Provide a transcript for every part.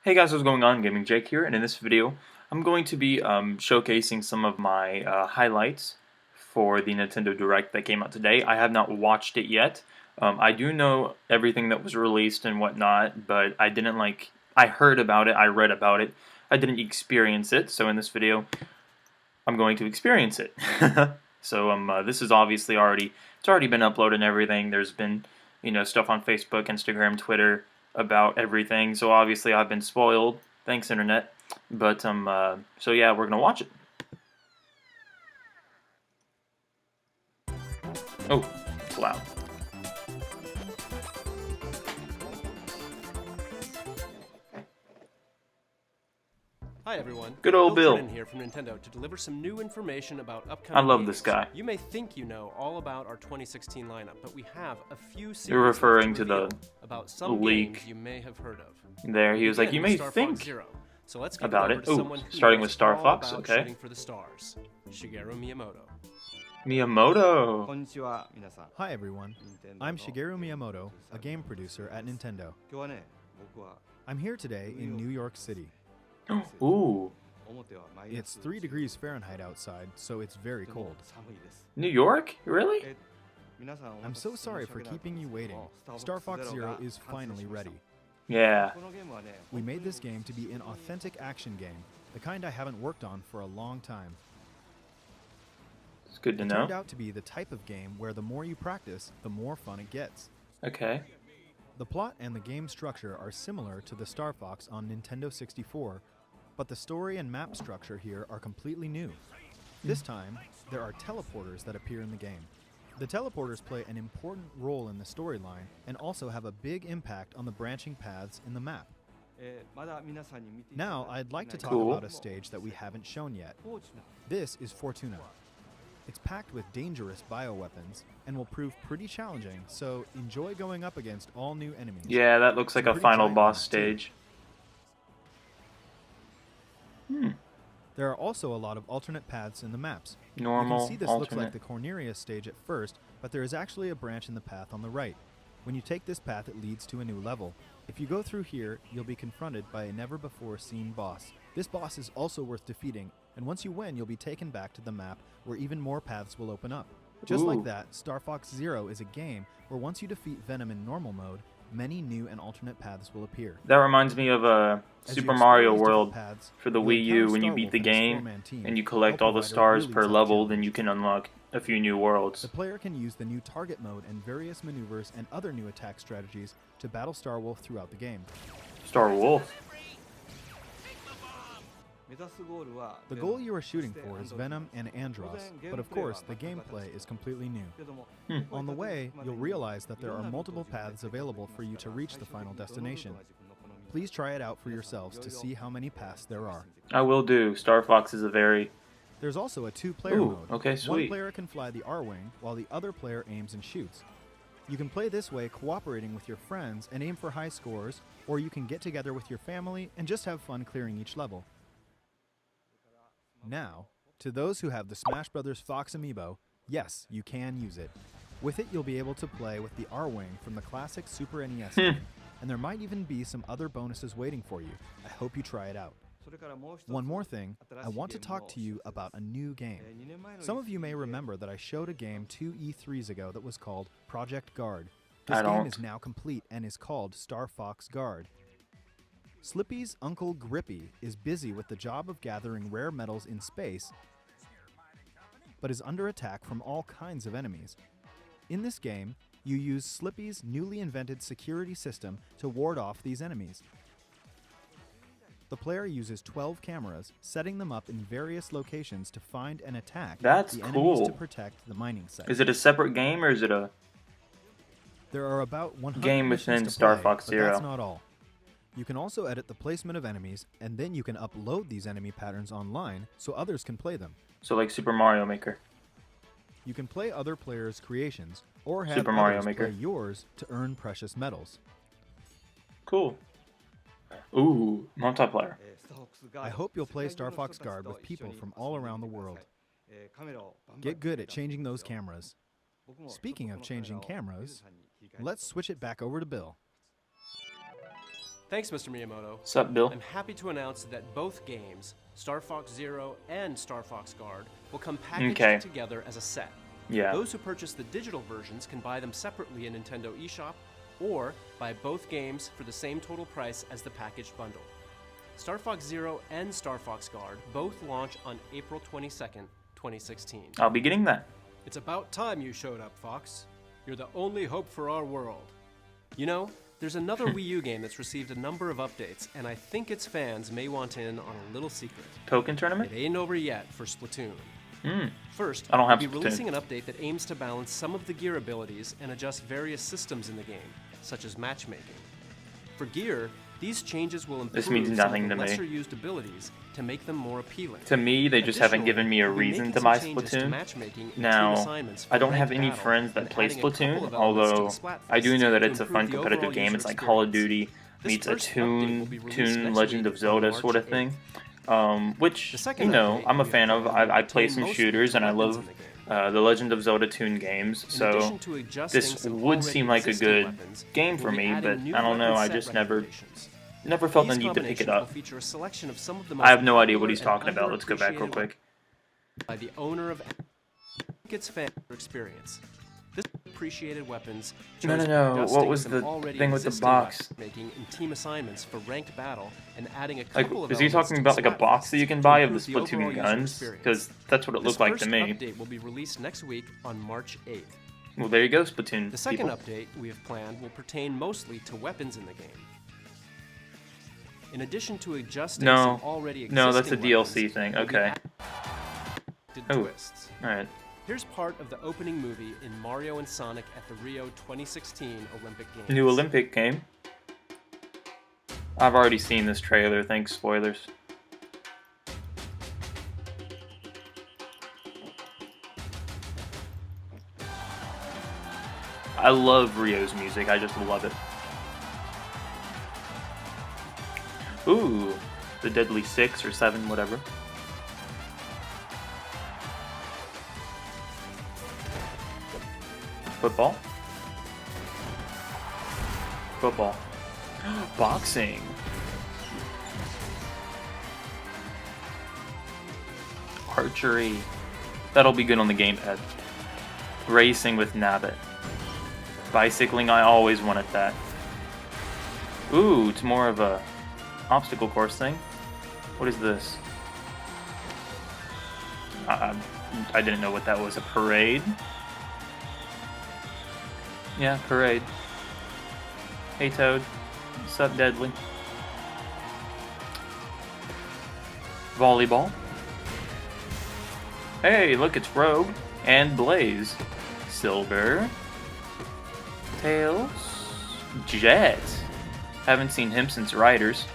Hey guys, what's going on? Gaming Jake here, and in this video, I'm going to be showcasing some of my highlights for the Nintendo Direct that came out today. I have not watched it yet. I do know everything that was released and whatnot, but I didn't I heard about it, I read about it, I didn't experience it, so in this video, I'm going to experience it. So this is obviously it's already been uploaded and everything. There's been, stuff on Facebook, Instagram, Twitter, about everything, so obviously I've been spoiled. Thanks, internet. But so yeah, we're gonna watch it. Oh, it's loud. Hi everyone. Good old Bill. Trennan here from Nintendo to deliver some new information about upcoming I love games. this guy. You may think you know all about our 2016 lineup, but we have a few series You're referring to reveal the about some leak. games you may have heard of. There, he was like, you may Star think Fox Zero. So let's give about it over it. to Ooh, someone who starting knows with Star all Fox, about okay. shooting for the stars, Shigeru Miyamoto. Miyamoto. Hi everyone, I'm Shigeru Miyamoto, a game producer at Nintendo. I'm here today in New York City. Ooh, It's 3 degrees Fahrenheit outside, so it's very cold. New York? Really? I'm so sorry for keeping you waiting. Star Fox Zero is finally ready. Yeah. We made this game to be an authentic action game, the kind I haven't worked on for a long time. It's good to It know. turned out to be the type of game where the more you practice, the more fun it gets. Okay. The plot and the game structure are similar to the Star Fox on Nintendo 64, but the story and map structure here are completely new. This time, there are teleporters that appear in the game. The teleporters play an important role in the storyline and also have a big impact on the branching paths in the map. Now, I'd like to talk Cool. about a stage that we haven't shown yet. This is Fortuna. It's packed with dangerous bioweapons and will prove pretty challenging, so enjoy going up against all new enemies. Yeah, that looks like a Pretty final giant boss ones, too. stage. There are also a lot of alternate paths in the maps. Normal, You can see this alternate. looks like the Cornelius stage at first, but there is actually a branch in the path on the right. When you take this path, it leads to a new level. If you go through here, you'll be confronted by a never-before-seen boss. This boss is also worth defeating, and once you win, you'll be taken back to the map where even more paths will open up. Just Ooh. like that, Star Fox Zero is a game where once you defeat Venom in normal mode, many new and alternate paths will appear. That reminds me of As you Super explore Mario these different World paths, for the you'll Wii U. encounter When you Star beat Wolf the and his game four-man team. and you collect They'll all the provide a stars really per tough level, challenge. then you can unlock a few new worlds. The player can use the new target mode and various maneuvers and other new attack strategies to battle Star Wolf throughout the game. Star Wolf. The goal you are shooting for is Venom and Andross, but of course the gameplay is completely new. On the way, you'll realize that there are multiple paths available for you to reach the final destination. Please try it out for yourselves to see how many paths there are. I will do. Star Fox is a very... There's also a 2-player Ooh, mode. okay, One sweet. player can fly the R-Wing, while the other player aims and shoots. You can play this way cooperating with your friends and aim for high scores, or you can get together with your family and just have fun clearing each level. Now, to those who have the Smash Bros. Fox amiibo, yes, you can use it. With it, you'll be able to play with the R-Wing from the classic Super NES game, and there might even be some other bonuses waiting for you. I hope you try it out. One more thing, I want to talk to you about a new game. Some of you may remember that I showed a game 2 E3s ago that was called Project Guard. This I game don't. is now complete and is called Star Fox Guard. Slippy's uncle Grippy is busy with the job of gathering rare metals in space, but is under attack from all kinds of enemies. In this game, you use Slippy's newly invented security system to ward off these enemies. The player uses 12 cameras, setting them up in various locations to find and attack That's the enemies cool. to protect the mining site. Is it a separate game or is it a... There are about 100 Game missions within to Star play, Fox but Zero? that's not all. You can also edit the placement of enemies, and then you can upload these enemy patterns online so others can play them. So like Super Mario Maker. You can play other players' creations, or have Super Mario others Maker. play yours to earn precious metals. Cool. Ooh, multiplayer. I hope you'll play Star Fox Guard with people from all around the world. Get good at changing those cameras. Speaking of changing cameras, let's switch it back over to Bill. Thanks, Mr. Miyamoto. What's up, Bill? I'm happy to announce that both games, Star Fox Zero and Star Fox Guard, will come packaged together as a set. Yeah. Those who purchase the digital versions can buy them separately in Nintendo eShop, or buy both games for the same total price as the packaged bundle. Star Fox Zero and Star Fox Guard both launch on April 22nd, 2016. I'll be getting that. It's about time you showed up, Fox. You're the only hope for our world. You know, there's another Wii U game that's received a number of updates, and I think its fans may want in on a little secret. Token tournament? It ain't over yet for Splatoon. First, I don't have we'll be Splatoon. releasing an update that aims to balance some of the gear abilities and adjust various systems in the game, such as matchmaking. For gear, these changes will improve means some nothing of the to me. lesser used abilities to make them more appealing. To me, they just haven't given me a Additionally, we'll be reason making to some buy changes to Splatoon. matchmaking and team Now, assignments for I don't ranked have any battle, friends that and play adding a couple Splatoon, of elements to although the Splatfest I do know that to it's a improve fun the competitive overall game. user It's like Call of experience. Duty This meets a first update will be released Toon next Legend week of Zelda on sort of March thing. 8th. Which, The second you know, update I'm a we fan have of. planned I will play pertain some mostly shooters, to and I weapons love in the game. the Legend of Zelda Toon games, In so addition to adjusting this some would already seem like a existing good weapons, game we'll for be me, adding but new I don't know, weapon I set just never recommendations. felt the These need to pick it combinations will up. feature a selection of some of the I most have no idea what popular he's and talking about. Let's go back real underappreciated quick. by the owner of its fan experience. This appreciated weapons No, chose no. adjusting What was some the already thing with the existing box? making and team assignments for ranked battle and adding a Like, couple of is he elements talking to about like a Splatfest box that you can to buy of the improve overall Splatoon user guns? experience. Because that's what it This looked like first to me. update will be released next week on March 8th. Well, there you go, Splatoon. The second people. update we have planned will pertain mostly to weapons in the game. In addition to adjusting No. some already existing No, that's a DLC weapons, thing. we'll be Okay. adding Oh. twists. Alright. Here's part of the opening movie in Mario and Sonic at the Rio 2016 Olympic Games. New Olympic game. I've already seen this trailer, thanks spoilers. I love Rio's music, I just love it. Ooh, the Deadly 6 or 7, whatever. Football? Football. Boxing. Archery. That'll be good on the gamepad. Racing with Nabbit. Bicycling, I always wanted that. Ooh, it's more of a obstacle course thing. What is this? I didn't know what that was. A parade? Yeah, parade. Hey Toad. What's up, Deadly? Volleyball. Hey, look, it's Rogue and Blaze. Silver. Tails. Jet. Haven't seen him since Riders.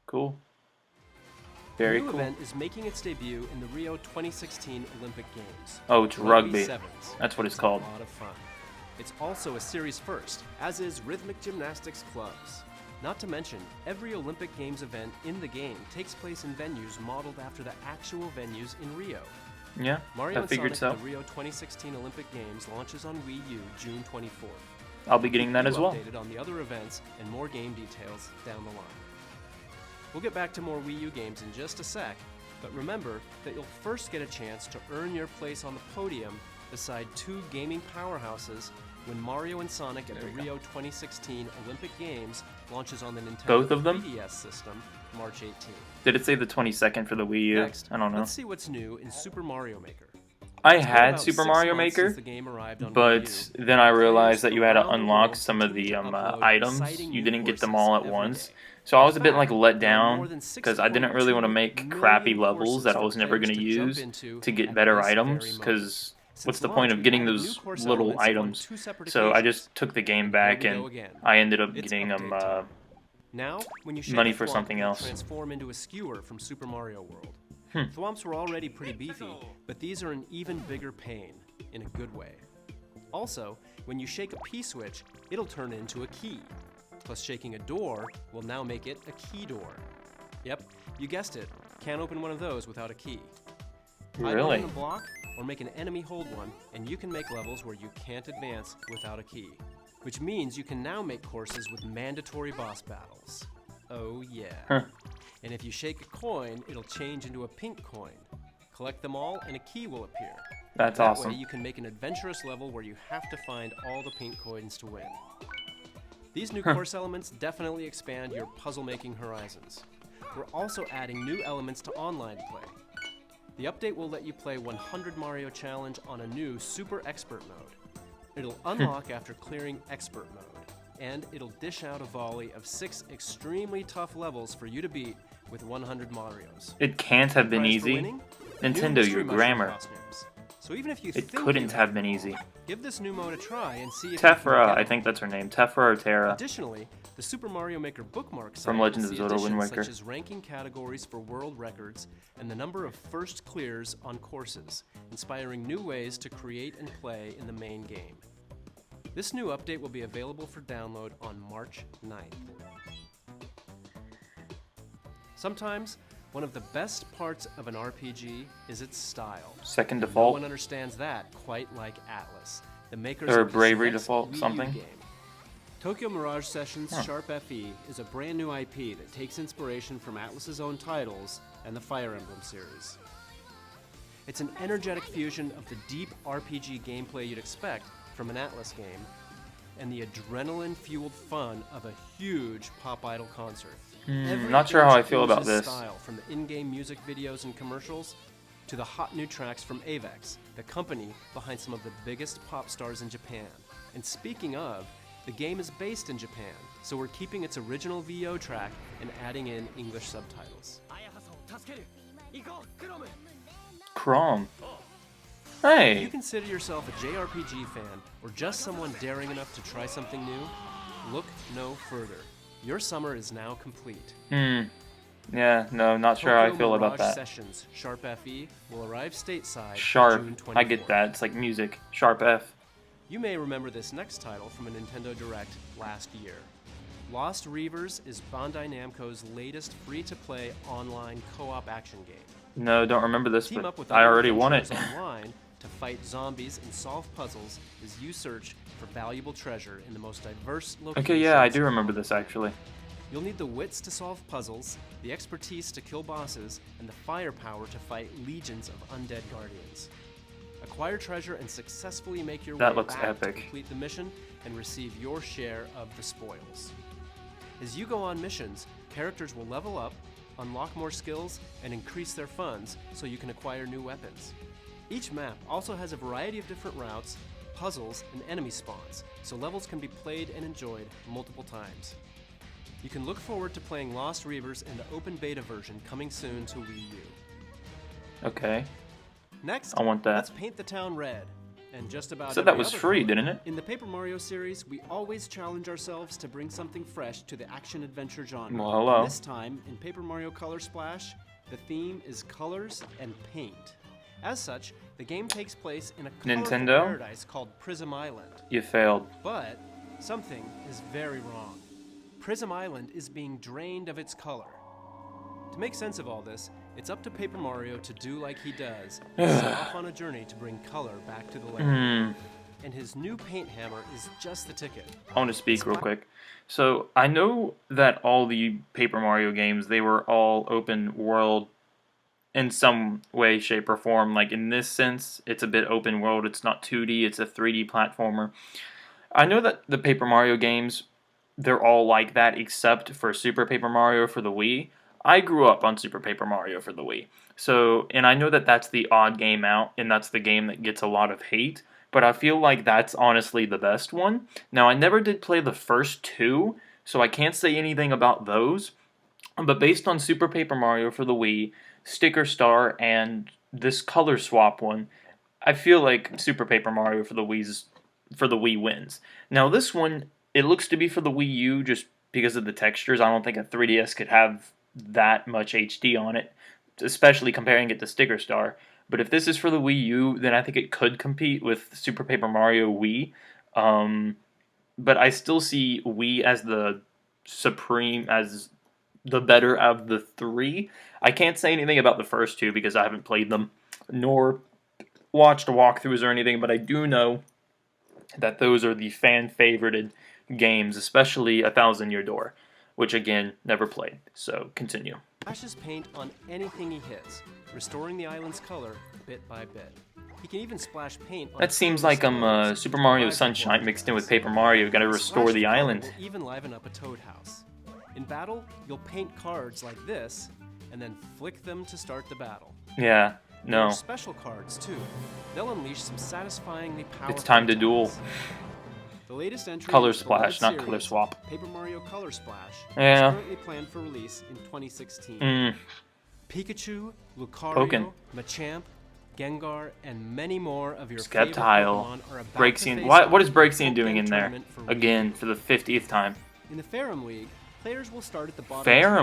Cool. Very the new cool. event is making its debut in the Rio 2016 Olympic Games. Oh, it's rugby. Sevens. That's what it's A called. lot of fun. It's also a series first, as is rhythmic gymnastics clubs. Not to mention, every Olympic Games event in the game takes place in venues modeled after the actual venues in Rio. Yeah, Mario I and figured Sonic so. at the Rio 2016 Olympic Games launches on Wii U June 24th. I'll be getting that Keep as you well. updated on the other events and more game details down the line. We'll get back to more Wii U games in just a sec, but remember that you'll first get a chance to earn your place on the podium beside two gaming powerhouses when Mario and Sonic at the Rio 2016 Olympic Games launches on the Nintendo Both of them? 3DS system March 18th. Did it say the 22nd for the Wii U? Next, I don't know. let's see what's new in Super Mario Maker. I It's been had about Super 6 Mario months Maker, since the game arrived on Wii but U. then I realized that you had to Around the unlock world some of the continue to upload items. exciting You new didn't get them courses all at every once. day. So I was a In bit like fact, let there are more down than because I didn't really want to make 6.2 crappy million levels courses that I for was never players going to to jump use into to get at better this very items moment. because what's Since the launch, point of we've getting added those new course little elements on items? 2 separate So I occasions. just took the game Here back we go and again. I ended up It's getting update them time. Now, when you shake money a for thwomp, something it'll else. transform into a skewer from Super Mario World. Hmm. Thwomps were already pretty beefy, but these are an even bigger pain, in a good way. Also, when you shake a P-switch, it'll turn into a key. Plus shaking a door will now make it a key door. Yep, you guessed it. Can't open one of those without a key. Hide Really? behind a block, or make an enemy hold one, and you can make levels where you can't advance without a key. Which means you can now make courses with mandatory boss battles. Oh yeah. Huh. And if you shake a coin, it'll change into a pink coin. Collect them all and a key will appear. That's That awesome. way you can make an adventurous level where you have to find all the pink coins to win. These new course elements definitely expand your puzzle-making horizons. We're also adding new elements to online play. The update will let you play 100 Mario Challenge on a new Super Expert mode. It'll unlock after clearing Expert mode, and it'll dish out a volley of 6 extremely tough levels for you to beat with 100 Marios. It can't have been Prize for easy. winning? Nintendo, New mystery your mushroom grammar. costumes. So even if you It think couldn't you have been easy. give this new mode a try and see if Tephra, you can I get think that's her name. Tephra or Terra. Additionally, the Super Mario Maker bookmark site From Legend of will see Zelda Wind additions Waker. such as ranking categories for world records and the number of first clears on courses, inspiring new ways to create and play in the main game. This new update will be available for download on March 9th. Sometimes, one of the best parts of an RPG is its style. Second No default. one understands that quite like Atlas, the makers Or of this Bravery next default, WiiU something. game. Tokyo Mirage Sessions Sharp FE is a brand new IP that takes inspiration from Atlas's own titles and the Fire Emblem series. It's an energetic fusion of the deep RPG gameplay you'd expect from an Atlas game and the adrenaline-fueled fun of a huge pop idol concert. Not sure how I feel about Oozes this. Style, from the in-game music videos and commercials to the hot new tracks from Avex, the company behind some of the biggest pop stars in Japan. And speaking of, the game is based in Japan, so we're keeping its original VO track and adding in English subtitles. Chrome. If you Hey! consider yourself a JRPG fan or just someone daring enough to try something new, look no further. Your summer is now complete. Yeah, no, not sure how I Tokyo feel about Mirage that. Sessions Sharp FE will arrive stateside Sharp. June 24th. I get that. It's like music. Sharp F. You may remember this next title from a Nintendo Direct last year. Lost Reavers is Bandai Namco's latest free-to-play online co-op action game. No, don't remember this, Team but up with I other already won it. adventurers online to fight zombies and solve puzzles as you search for valuable treasure in the most diverse locations. Okay, yeah, I do remember this actually. You'll need the wits to solve puzzles, the expertise to kill bosses, and the firepower to fight legions of undead guardians. Acquire treasure and successfully make your That way looks back epic. to complete the mission and receive your share of the spoils. As you go on missions, characters will level up, unlock more skills, and increase their funds so you can acquire new weapons. Each map also has a variety of different routes, puzzles, and enemy spawns, so levels can be played and enjoyed multiple times. You can look forward to playing Lost Reavers in the open beta version coming soon to Wii U. Okay. Next, I want that. let's paint the town red. And just about Said that every was other free, color. didn't it? In the Paper Mario series, we always challenge ourselves to bring something fresh to the action-adventure genre. Well, hello. This time, in Paper Mario Color Splash, the theme is colors and paint. As such, the game takes place in a colorful Nintendo? paradise called Prism Island. You failed. But something is very wrong. Prism Island is being drained of its color. To make sense of all this, it's up to Paper Mario to do like he does, set off on a journey to bring color back to the land. And his new paint hammer is just the ticket. I want to speak real quick. So, I know that all the Paper Mario games, they were all open world in some way, shape, or form. Like, in this sense, it's a bit open world. It's not 2D, it's a 3D platformer. I know that the Paper Mario games, they're all like that except for Super Paper Mario for the Wii. I grew up on Super Paper Mario for the Wii. So, and I know that that's the odd game out, and that's the game that gets a lot of hate, but I feel like that's honestly the best one. Now, I never did play the first two, so I can't say anything about those, but based on Super Paper Mario for the Wii, Sticker Star, and this color swap one, I feel like Super Paper Mario for the Wii wins. Now, this one, it looks to be for the Wii U just because of the textures. I don't think a 3DS could have that much HD on it, especially comparing it to Sticker Star. But if this is for the Wii U, then I think it could compete with Super Paper Mario Wii. But I still see Wii as the supreme, as the better of the three. I can't say anything about the first two because I haven't played them, nor watched walkthroughs or anything, but I do know that those are the fan-favorited games, especially A Thousand Year Door, which again, never played. So, continue. Splashes paint on anything he hits, restoring the island's color bit by bit. He can even splash paint on That seems like Super Mario Sunshine mixed in with Paper Mario. Gotta restore the island. Will even liven up a Toad house. In battle, you'll paint cards like this, and then flick them to start the battle. Yeah, There no. are special cards too. They'll unleash some satisfyingly powerful It's time to attacks. duel. The latest entry Color into the Red Splash, not series, Color Swap. Paper Mario Color Splash, Yeah. is currently planned for release in 2016. Pikachu, Lucario, Pokin'. Machamp, Gengar, and many more of your Sceptile. favorite Pokemon are about Break to Scene. face What off is in Break the Scene doing in there? tournament for Wii U. Again, for the 50th time. In the Ferrum League, players will start at the bottom. Ferrum.